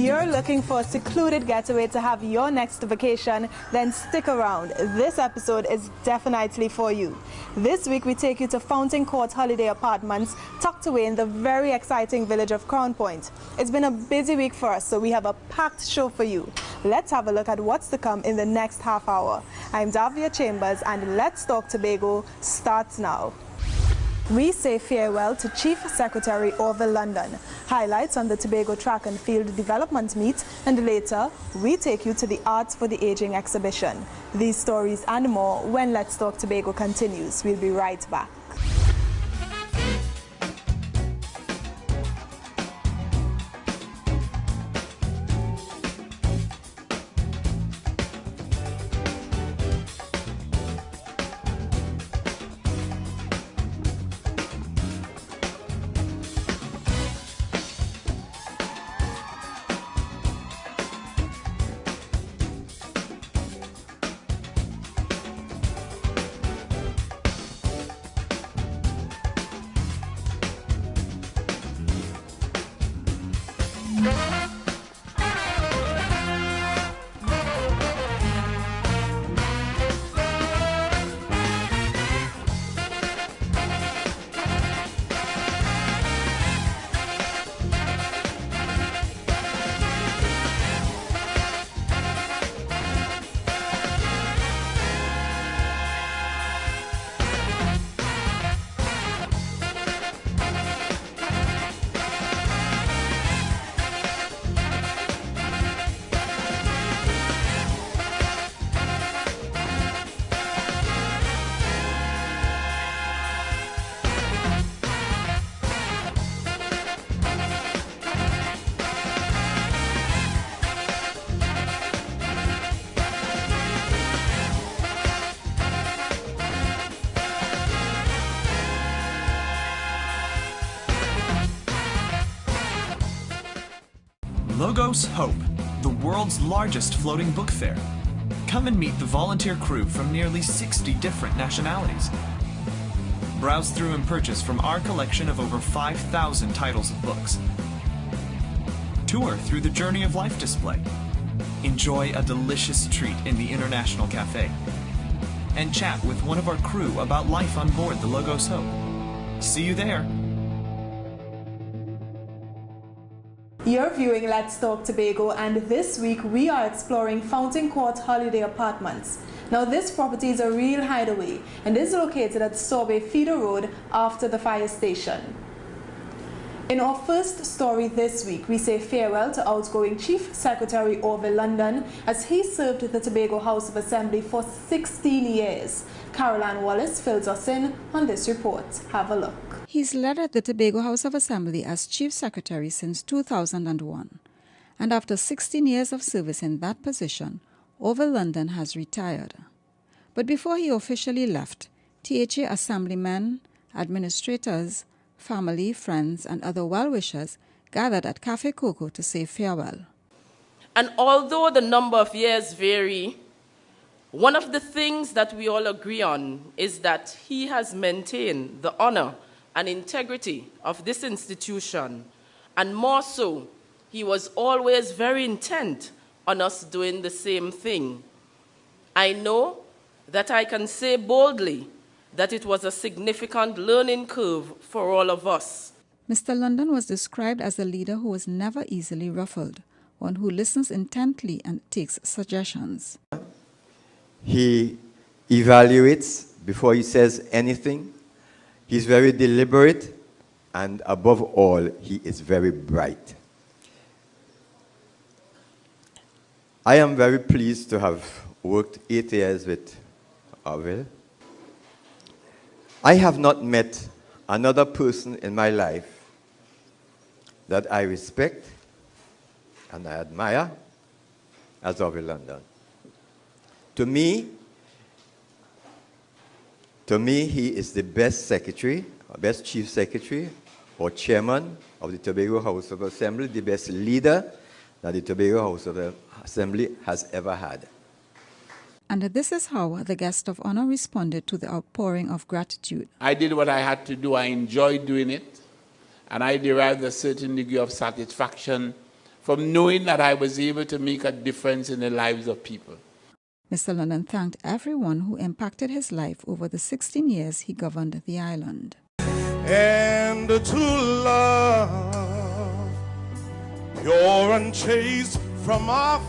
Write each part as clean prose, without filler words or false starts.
you're looking for a secluded getaway to have your next vacation, then stick around. This episode is definitely for you. This week we take you to Fountain Court Holiday Apartments, tucked away in the very exciting village of Crown Point. It's been a busy week for us, so we have a packed show for you. Let's have a look at what's to come in the next half hour. I'm Davia Chambers, and Let's Talk Tobago starts now. We say farewell to Chief Secretary Orville London, highlights on the Tobago Track and Field Development Meet, and later, we take you to the Arts for the Aging exhibition. These stories and more when Let's Talk Tobago continues. We'll be right back. Logos Hope, the world's largest floating book fair. Come and meet the volunteer crew from nearly 60 different nationalities. Browse through and purchase from our collection of over 5,000 titles of books. Tour through the Journey of Life display. Enjoy a delicious treat in the International Cafe. And chat with one of our crew about life on board the Logos Hope. See you there. You're viewing Let's Talk Tobago, and this week we are exploring Fountain Court Holiday Apartments. Now this property is a real hideaway and is located at Sorbet Feeder Road after the fire station. In our first story this week, we say farewell to outgoing Chief Secretary Orville London as he served the Tobago House of Assembly for 16 years. Caroline Wallace fills us in on this report. Have a look. He's led at the Tobago House of Assembly as Chief Secretary since 2001. And after 16 years of service in that position, Orville London has retired. But before he officially left, THA assemblymen, administrators, family, friends, and other well-wishers gathered at Cafe Coco to say farewell. And although the number of years vary, one of the things that we all agree on is that he has maintained the honor and integrity of this institution, and more so, he was always very intent on us doing the same thing. I know that I can say boldly that it was a significant learning curve for all of us. Mr. London was described as a leader who was never easily ruffled, one who listens intently and takes suggestions. He evaluates before he says anything. He's very deliberate, and above all, he is very bright. I am very pleased to have worked 8 years with Orville. I have not met another person in my life that I respect and I admire as Orville London. To me, he is the best secretary, best chief secretary, or chairman of the Tobago House of Assembly, the best leader that the Tobago House of Assembly has ever had. And this is how the guest of honor responded to the outpouring of gratitude. I did what I had to do. I enjoyed doing it. And I derived a certain degree of satisfaction from knowing that I was able to make a difference in the lives of people. Mr. London thanked everyone who impacted his life over the 16 years he governed the island. And to love, pure and chaste from afar,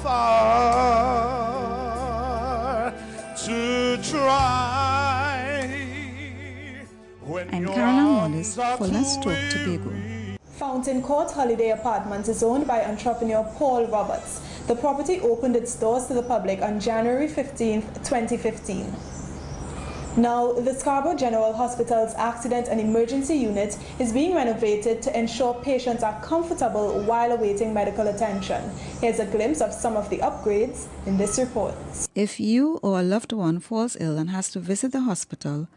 to try. I'm Caroline Wallace for Let's Talk Tobago. Fountain Court Holiday Apartments is owned by entrepreneur Paul Roberts. The property opened its doors to the public on January 15, 2015. Now, the Scarborough General Hospital's Accident and Emergency Unit is being renovated to ensure patients are comfortable while awaiting medical attention. Here's a glimpse of some of the upgrades in this report. If you or a loved one falls ill and has to visit the hospital,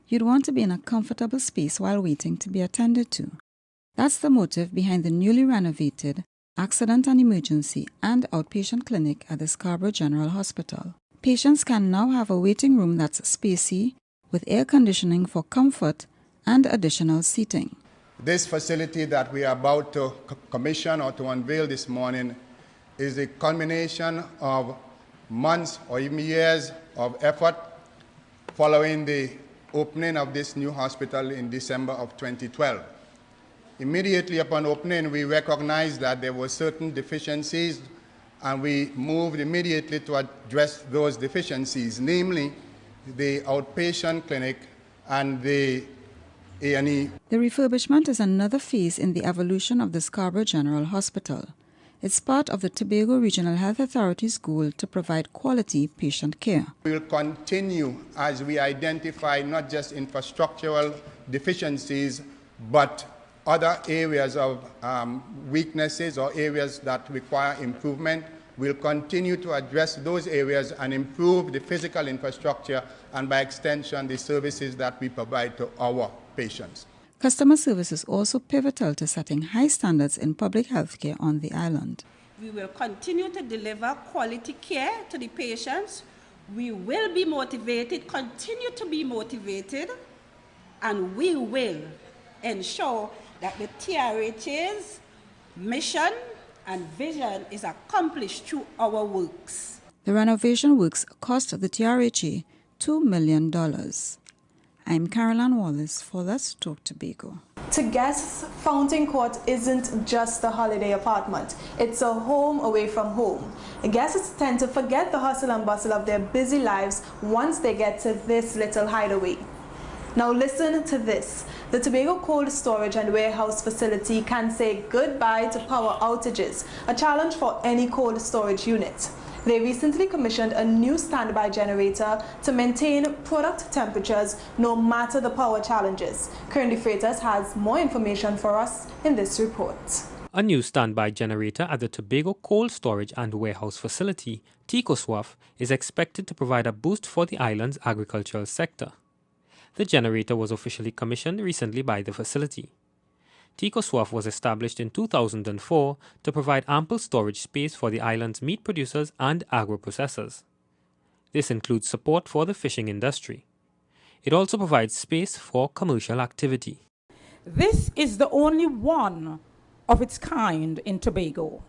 you'd want to be in a comfortable space while waiting to be attended to. That's the motive behind the newly renovated Accident and Emergency and Outpatient Clinic at the Scarborough General Hospital. Patients can now have a waiting room that's spacey, with air conditioning for comfort and additional seating. This facility that we are about to commission or to unveil this morning is a culmination of months or even years of effort following the opening of this new hospital in December of 2012. Immediately upon opening, we recognized that there were certain deficiencies, and we moved immediately to address those deficiencies, namely the outpatient clinic and the A&E. The refurbishment is another phase in the evolution of the Scarborough General Hospital. It's part of the Tobago Regional Health Authority's goal to provide quality patient care. We will continue as we identify not just infrastructural deficiencies, but other areas of weaknesses or areas that require improvement. We'll continue to address those areas and improve the physical infrastructure and, by extension, the services that we provide to our patients. Customer service is also pivotal to setting high standards in public health care on the island. We will continue to deliver quality care to the patients. We will be motivated, continue to be motivated, and we will ensure that the TRH's mission and vision is accomplished through our works. The renovation works cost the TRHA $2 million. I'm Caroline Wallace for Let's Talk Tobago. To guests, Fountain Court isn't just a holiday apartment. It's a home away from home. Guests tend to forget the hustle and bustle of their busy lives once they get to this little hideaway. Now listen to this. The Tobago Cold Storage and Warehouse Facility can say goodbye to power outages, a challenge for any cold storage unit. They recently commissioned a new standby generator to maintain product temperatures no matter the power challenges. Currently Freitas has more information for us in this report. A new standby generator at the Tobago Cold Storage and Warehouse Facility, TCOSWAF, is expected to provide a boost for the island's agricultural sector. The generator was officially commissioned recently by the facility. TCOSWAF was established in 2004 to provide ample storage space for the island's meat producers and agro-processors. This includes support for the fishing industry. It also provides space for commercial activity. This is the only one of its kind in Tobago.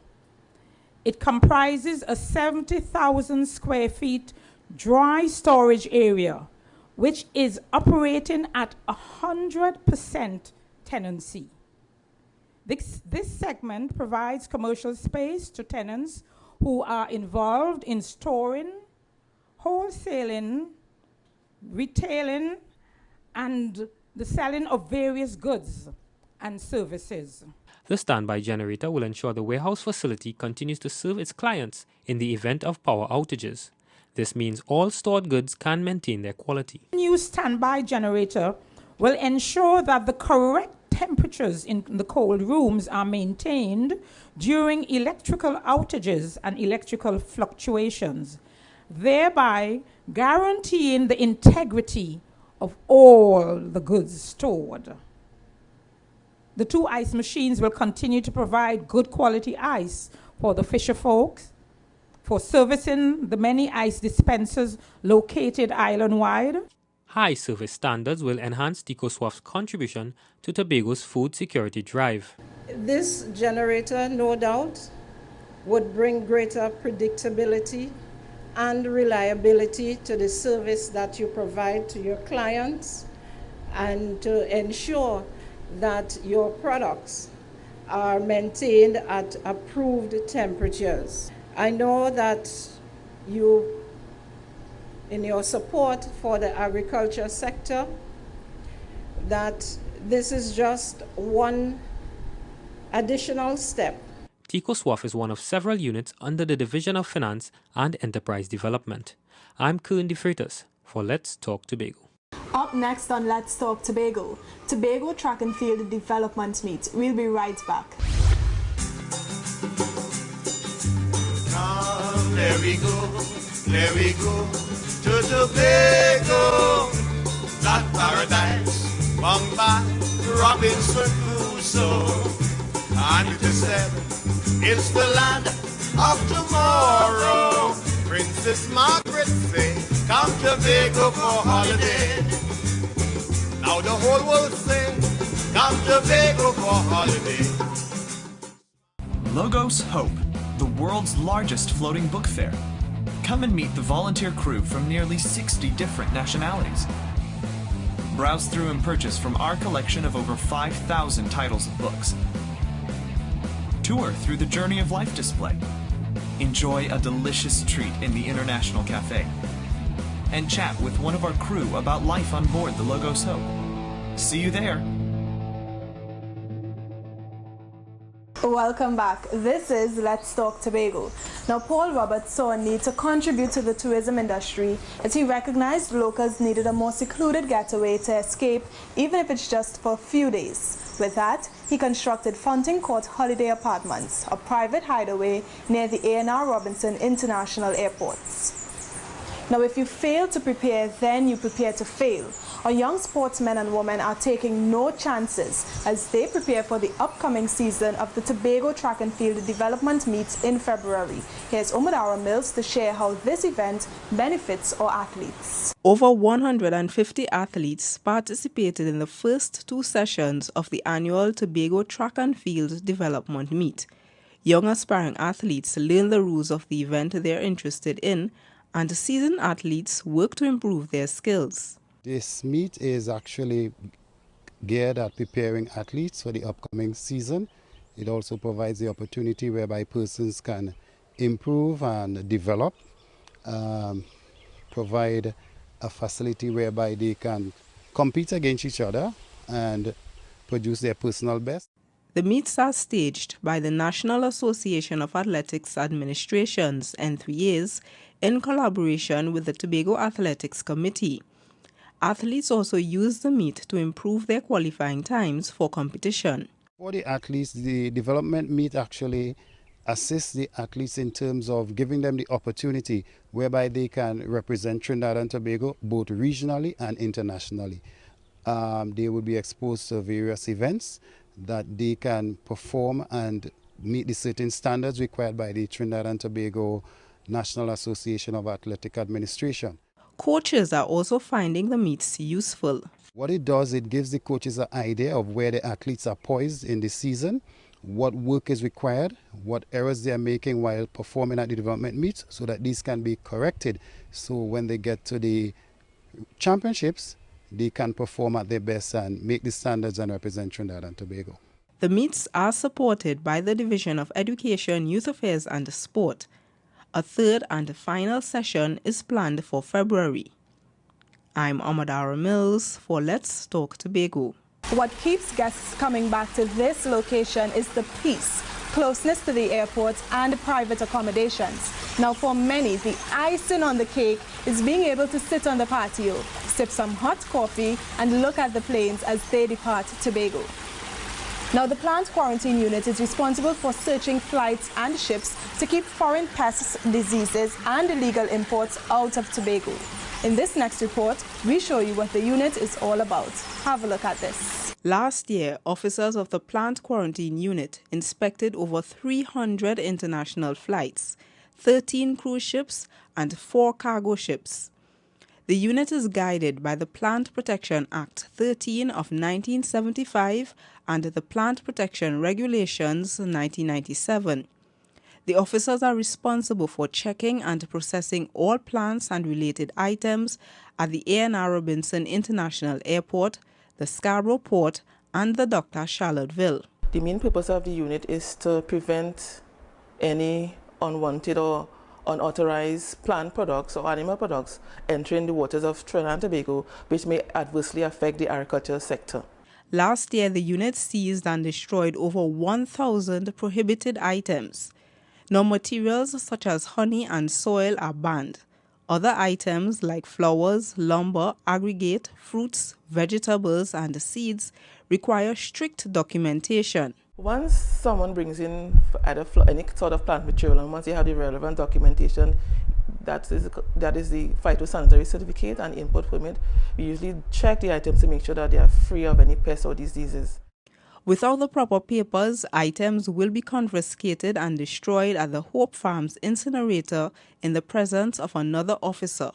It comprises a 70,000 square feet dry storage area, which is operating at 100% tenancy. This segment provides commercial space to tenants who are involved in storing, wholesaling, retailing, and the selling of various goods and services. The standby generator will ensure the warehouse facility continues to serve its clients in the event of power outages. This means all stored goods can maintain their quality. The new standby generator will ensure that the correct temperatures in the cold rooms are maintained during electrical outages and electrical fluctuations, thereby guaranteeing the integrity of all the goods stored. The two ice machines will continue to provide good quality ice for the fisher folks, for servicing the many ice dispensers located island-wide. High service standards will enhance TCOSWAF's contribution to Tobago's food security drive. This generator, no doubt, would bring greater predictability and reliability to the service that you provide to your clients, and to ensure that your products are maintained at approved temperatures. I know that you, in your support for the agriculture sector, that this is just one additional step. TECOSWAF is one of several units under the Division of Finance and Enterprise Development. I'm Kern De Freitas for Let's Talk Tobago. Up next on Let's Talk Tobago, Tobago Track and Field Development Meet. We'll be right back. Come, let we go to Tobago, that paradise, bound by Robinson Crusoe. And it is said, it's the land of tomorrow. Princess Margaret say, come Tobago for holiday. Now the whole world say, come Tobago for holiday. Logos Hope, the world's largest floating book fair. Come and meet the volunteer crew from nearly 60 different nationalities. Browse through and purchase from our collection of over 5,000 titles of books. Tour through the Journey of Life display. Enjoy a delicious treat in the International Cafe. And chat with one of our crew about life on board the Logos Hope. See you there. Welcome back. This is Let's Talk Tobago. Now, Paul Roberts saw a need to contribute to the tourism industry as he recognized locals needed a more secluded getaway to escape, even if it's just for a few days. With that, he constructed Fountain Court Holiday Apartments, a private hideaway near the A&R Robinson International Airports. Now, if you fail to prepare, then you prepare to fail. Our young sportsmen and women are taking no chances as they prepare for the upcoming season of the Tobago Track and Field Development Meets in February. Here's Omadara Mills to share how this event benefits our athletes. Over 150 athletes participated in the first two sessions of the annual Tobago Track and Field Development Meet. Young aspiring athletes learn the rules of the event they're interested in, and seasoned athletes work to improve their skills. This meet is actually geared at preparing athletes for the upcoming season. It also provides the opportunity whereby persons can improve and develop, provide a facility whereby they can compete against each other and produce their personal best. The meets are staged by the National Association of Athletics Administrations, N3As, in collaboration with the Tobago Athletics Committee. Athletes also use the meet to improve their qualifying times for competition. For the athletes, the development meet actually assists the athletes in terms of giving them the opportunity whereby they can represent Trinidad and Tobago both regionally and internationally. They will be exposed to various events that they can perform and meet the certain standards required by the Trinidad and Tobago National Association of Athletic Administration. Coaches are also finding the meets useful. What it does, it gives the coaches an idea of where the athletes are poised in the season, what work is required, what errors they are making while performing at the development meet, so that these can be corrected. So when they get to the championships, they can perform at their best and make the standards and represent Trinidad and Tobago. The meets are supported by the Division of Education, Youth Affairs and Sport. A third and final session is planned for February. I'm Omadara Mills for Let's Talk Tobago. What keeps guests coming back to this location is the peace, closeness to the airport and private accommodations. Now for many, the icing on the cake is being able to sit on the patio, sip some hot coffee and look at the planes as they depart Tobago. Now, the plant quarantine unit is responsible for searching flights and ships to keep foreign pests, diseases, and illegal imports out of Tobago. In this next report, we show you what the unit is all about. Have a look at this. Last year, officers of the plant quarantine unit inspected over 300 international flights, 13 cruise ships, and 4 cargo ships. The unit is guided by the Plant Protection Act 13 of 1975 and the Plant Protection Regulations 1997. The officers are responsible for checking and processing all plants and related items at the A&R Robinson International Airport, the Scarborough Port, and the Dr. Charlottesville. The main purpose of the unit is to prevent any unwanted or unauthorized plant products or animal products entering the waters of Trinidad and Tobago, which may adversely affect the agricultural sector. Last year, the unit seized and destroyed over 1,000 prohibited items. Now, materials such as honey and soil are banned. Other items like flowers, lumber, aggregate, fruits, vegetables, and seeds require strict documentation. Once someone brings in either any sort of plant material, and once you have the relevant documentation, that is the phytosanitary certificate and import permit, we usually check the items to make sure that they are free of any pests or diseases. Without the proper papers, items will be confiscated and destroyed at the Hope Farms incinerator in the presence of another officer.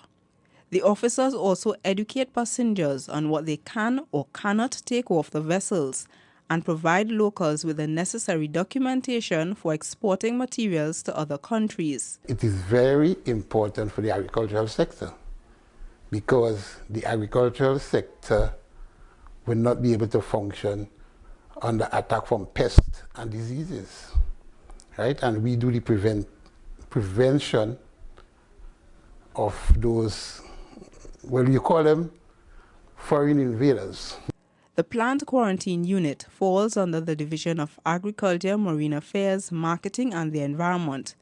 The officers also educate passengers on what they can or cannot take off the vessels and provide locals with the necessary documentation for exporting materials to other countries. It is very important for the agricultural sector because the agricultural sector will not be able to function under attack from pests and diseases, right? And we do the prevention of those, well, you call them foreign invaders. The plant quarantine unit falls under the Division of Agriculture, Marine Affairs, Marketing and the Environment.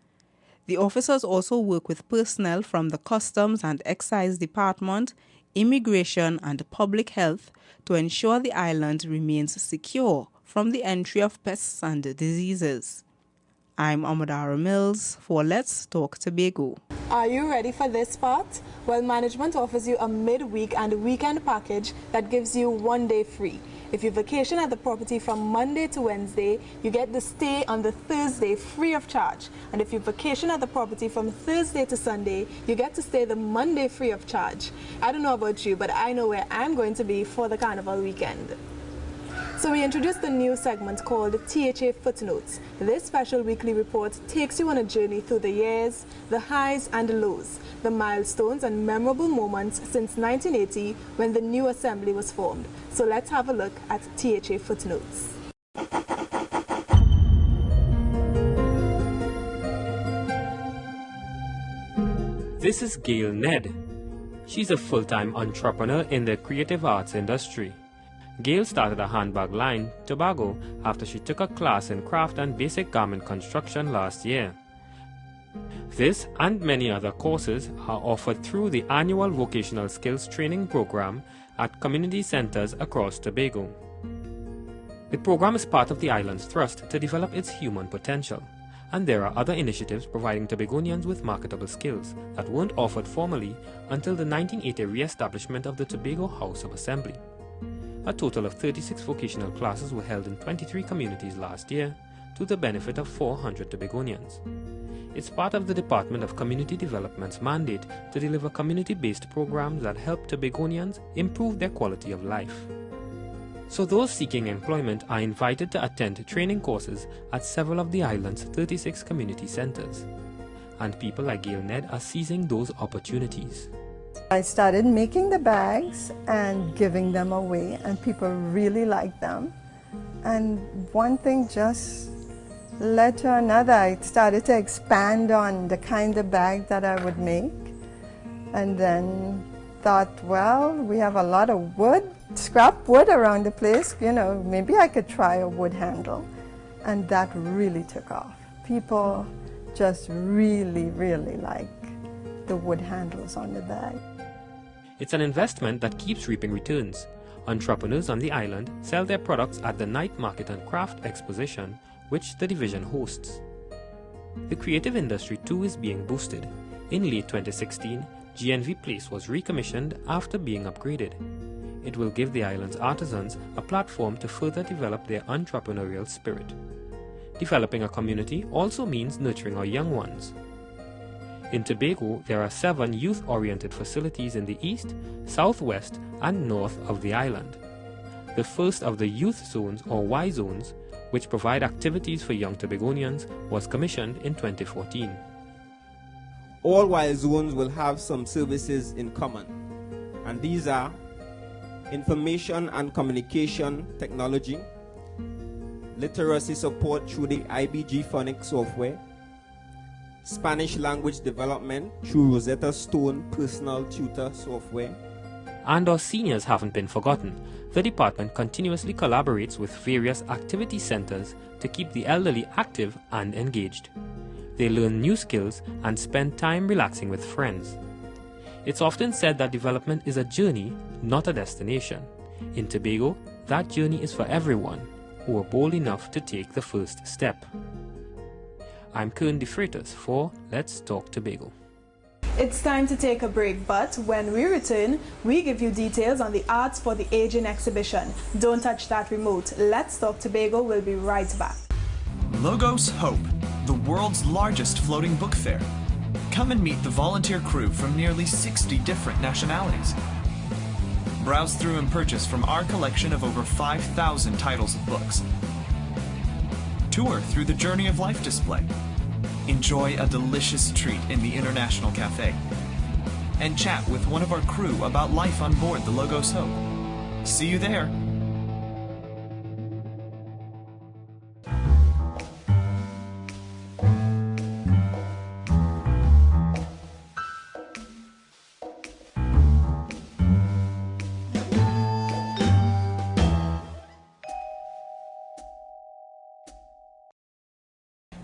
The officers also work with personnel from the Customs and Excise Department, Immigration and Public Health to ensure the island remains secure from the entry of pests and diseases. I'm Amadara Mills for Let's Talk Tobago. Are you ready for this part? Well, management offers you a midweek and weekend package that gives you 1 day free. If you vacation at the property from Monday to Wednesday, you get the stay on the Thursday free of charge. And if you vacation at the property from Thursday to Sunday, you get to stay the Monday free of charge. I don't know about you, but I know where I'm going to be for the carnival weekend. So we introduced a new segment called THA Footnotes. This special weekly report takes you on a journey through the years, the highs and lows, the milestones and memorable moments since 1980 when the new assembly was formed. So let's have a look at THA Footnotes. This is Gail Ned. She's a full-time entrepreneur in the creative arts industry. Gail started a handbag line, Tobago, after she took a class in craft and basic garment construction last year. This and many other courses are offered through the annual Vocational Skills Training Program at community centers across Tobago. The program is part of the island's thrust to develop its human potential, and there are other initiatives providing Tobagonians with marketable skills that weren't offered formally until the 1980 re-establishment of the Tobago House of Assembly. A total of 36 vocational classes were held in 23 communities last year to the benefit of 400 Tobagonians. It's part of the Department of Community Development's mandate to deliver community-based programs that help Tobagonians improve their quality of life. So those seeking employment are invited to attend training courses at several of the island's 36 community centers. And people like Gail Ned are seizing those opportunities. I started making the bags and giving them away, and people really liked them. And one thing just led to another. I started to expand on the kind of bag that I would make, and then thought, well, we have a lot of wood, scrap wood around the place, you know, maybe I could try a wood handle. And that really took off. People just really, really like the wood handles on the bag. It's an investment that keeps reaping returns. Entrepreneurs on the island sell their products at the Night Market and Craft Exposition, which the division hosts. The creative industry too is being boosted. In late 2016, GNV Place was recommissioned after being upgraded. It will give the island's artisans a platform to further develop their entrepreneurial spirit. Developing a community also means nurturing our young ones. In Tobago, there are 7 youth-oriented facilities in the east, southwest, and north of the island. The first of the youth zones, or Y zones, which provide activities for young Tobagonians, was commissioned in 2014. All wild zones will have some services in common, and these are information and communication technology, literacy support through the IBG phonics software, Spanish language development through Rosetta Stone personal tutor software. And our seniors haven't been forgotten. The department continuously collaborates with various activity centers to keep the elderly active and engaged. They learn new skills and spend time relaxing with friends. It's often said that development is a journey, not a destination. In Tobago, that journey is for everyone who are bold enough to take the first step. I'm Kern De Freitas for Let's Talk Tobago. It's time to take a break, but when we return, we give you details on the Arts for the Aging exhibition. Don't touch that remote. Let's Talk Tobago will be right back. Logos Hope, the world's largest floating book fair. Come and meet the volunteer crew from nearly 60 different nationalities. Browse through and purchase from our collection of over 5,000 titles of books. Tour through the Journey of Life display. Enjoy a delicious treat in the International Cafe. And chat with one of our crew about life on board the Logos Hope. See you there.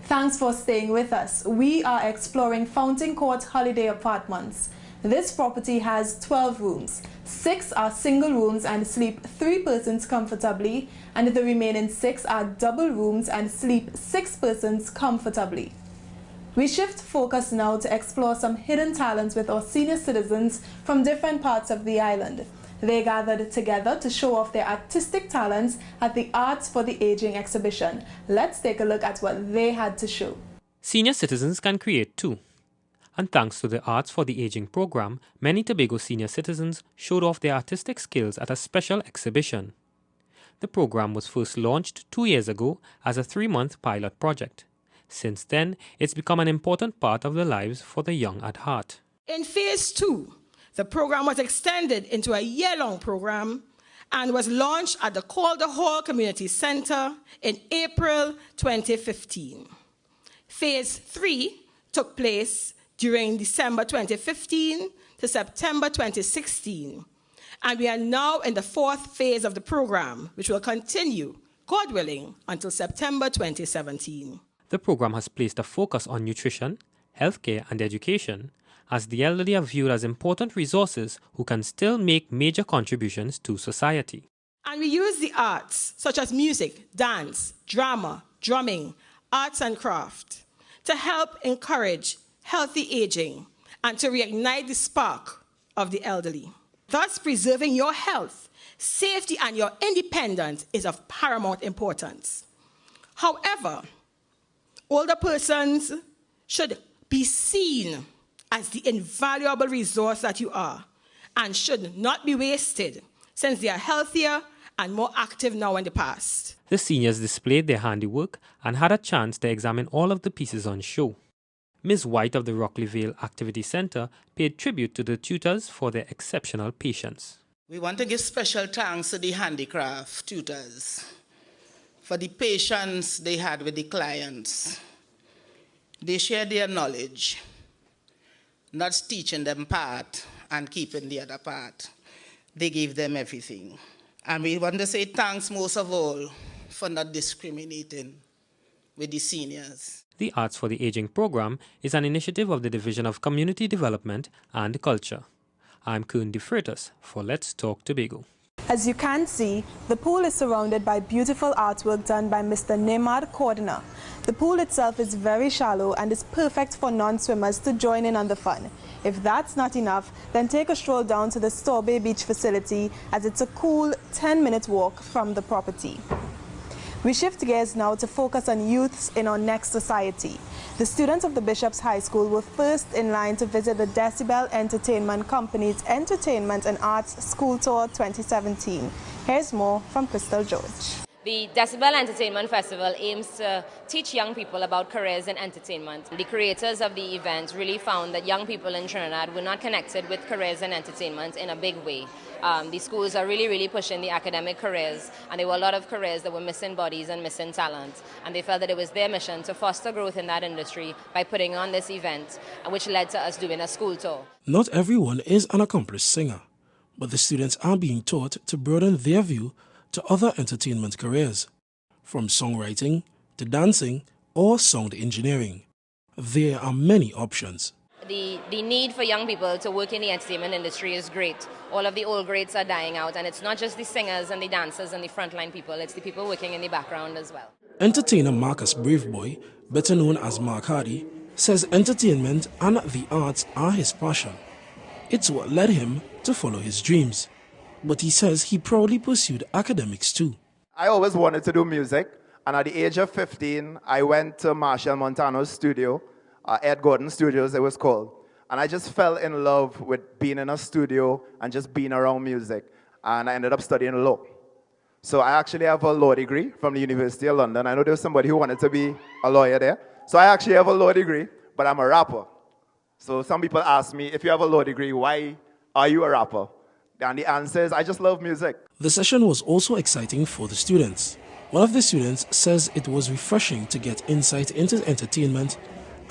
Thanks for staying with us. We are exploring Fountain Court Holiday Apartments. This property has 12 rooms. 6 are single rooms and sleep 3 persons comfortably, and the remaining 6 are double rooms and sleep 6 persons comfortably. We shift focus now to explore some hidden talents with our senior citizens from different parts of the island. They gathered together to show off their artistic talents at the Arts for the Aging exhibition. Let's take a look at what they had to show. Senior citizens can create too. And thanks to the Arts for the Aging program, many Tobago senior citizens showed off their artistic skills at a special exhibition. The program was first launched 2 years ago as a 3-month pilot project. Since then, it's become an important part of the lives for the young at heart. In phase 2, the program was extended into a year-long program and was launched at the Calder Hall Community Center in April 2015. Phase 3 took place during December 2015 to September 2016, and we are now in the 4th phase of the program, which will continue, God willing, until September 2017. The program has placed a focus on nutrition, healthcare, and education, as the elderly are viewed as important resources who can still make major contributions to society. And we use the arts, such as music, dance, drama, drumming, arts and craft, to help encourage healthy aging and to reignite the spark of the elderly. Thus, preserving your health, safety, and your independence is of paramount importance. However, older persons should be seen as the invaluable resource that you are, and should not be wasted, since they are healthier and more active now in the past. The seniors displayed their handiwork and had a chance to examine all of the pieces on show. Ms. White of the Rockley Vale Activity Center paid tribute to the tutors for their exceptional patience. We want to give special thanks to the handicraft tutors for the patience they had with the clients. They shared their knowledge, not teaching them part and keeping the other part. They gave them everything. And we want to say thanks most of all for not discriminating with the seniors. The Arts for the Aging program is an initiative of the Division of Community Development and Culture. I'm Kern De Freitas for Let's Talk Tobago. As you can see, the pool is surrounded by beautiful artwork done by Mr. Neymar Cordner. The pool itself is very shallow and is perfect for non-swimmers to join in on the fun. If that's not enough, then take a stroll down to the Storbay Beach facility, as it's a cool 10-minute walk from the property. We shift gears now to focus on youths in our next society. The students of the Bishop's High School were first in line to visit the Decibel Entertainment Company's Entertainment and Arts School Tour 2017. Here's more from Crystal George. The Decibel Entertainment Festival aims to teach young people about careers in entertainment. The creators of the event really found that young people in Trinidad were not connected with careers in entertainment in a big way. The schools are really pushing the academic careers, and there were a lot of careers that were missing bodies and missing talent. And they felt that it was their mission to foster growth in that industry by putting on this event, which led to us doing a school tour. Not everyone is an accomplished singer, but the students are being taught to broaden their view to other entertainment careers, from songwriting to dancing or sound engineering. There are many options. The need for young people to work in the entertainment industry is great. All of the old greats are dying out, and it's not just the singers and the dancers and the frontline people, it's the people working in the background as well. Entertainer Marcus Braveboy, better known as Mark Hardy, says entertainment and the arts are his passion. It's what led him to follow his dreams. But he says he proudly pursued academics too. I always wanted to do music, and at the age of 15, I went to Marshall Montano's studio, Ed Gordon Studios it was called, and I just fell in love with being in a studio and just being around music, and I ended up studying law. So I actually have a law degree from the University of London. I know there was somebody who wanted to be a lawyer there. So I actually have a law degree, but I'm a rapper. So some people ask me, if you have a law degree, why are you a rapper? And the answer is, I just love music. The session was also exciting for the students. One of the students says it was refreshing to get insight into entertainment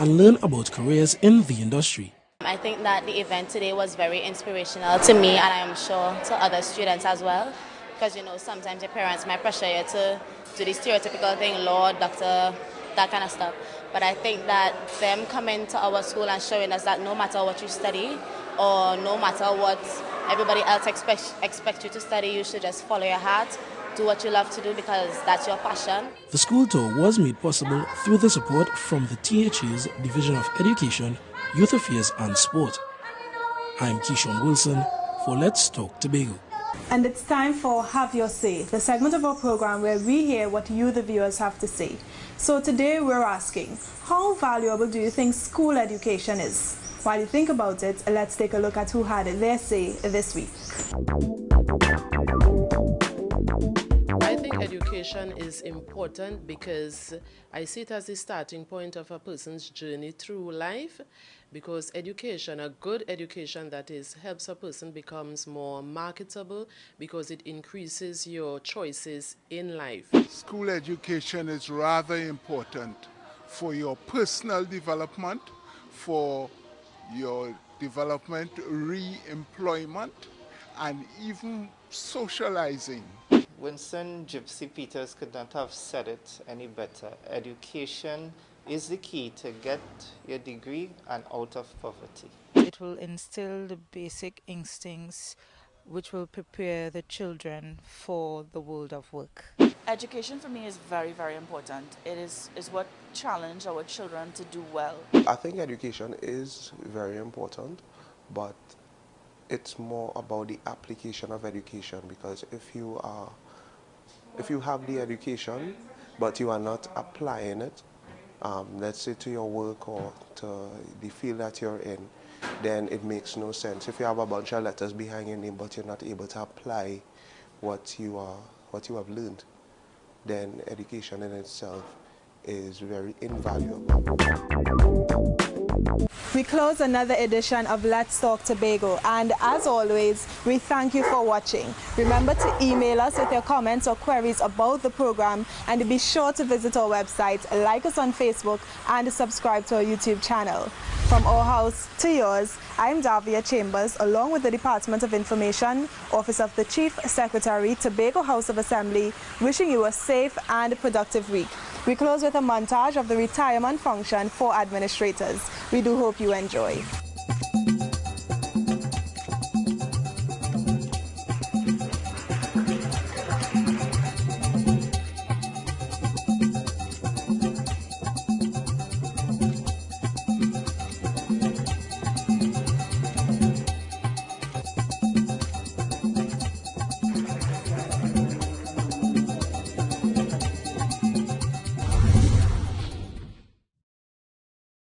and learn about careers in the industry. I think that the event today was very inspirational to me, and I am sure to other students as well. Because, you know, sometimes your parents might pressure you to do the stereotypical thing, law, doctor, that kind of stuff. But I think that them coming to our school and showing us that no matter what you study, or no matter what everybody else expects you to study, you should just follow your heart, do what you love to do because that's your passion. The school tour was made possible through the support from the THA's Division of Education, Youth Affairs and Sport. I'm Keishon Wilson for Let's Talk Tobago. And it's time for Have Your Say, the segment of our program where we hear what you, the viewers, have to say. So today we're asking, how valuable do you think school education is? While you think about it, let's take a look at who had their say this week. I think education is important because I see it as the starting point of a person's journey through life, because education, a good education that is, helps a person becomes more marketable because it increases your choices in life. School education is rather important for your personal development, for your development, re-employment, and even socializing. Winston Gypsy Peters could not have said it any better. Education is the key to get your degree and out of poverty. It will instill the basic instincts which will prepare the children for the world of work. Education for me is very, very important. It is what challenge our children to do well. I think education is very important, but it's more about the application of education, because if you have the education but you are not applying it, let's say to your work or to the field that you're in, then it makes no sense. If you have a bunch of letters behind your name but you're not able to apply what you have learned, then education in itself is very invaluable. We close another edition of Let's Talk Tobago, and as always, we thank you for watching. Remember to email us with your comments or queries about the program, and be sure to visit our website, like us on Facebook, and subscribe to our YouTube channel. From our house to yours, I'm Davia Chambers, along with the Department of Information, Office of the Chief Secretary, Tobago House of Assembly, wishing you a safe and productive week. We close with a montage of the retirement function for administrators. We do hope you enjoy.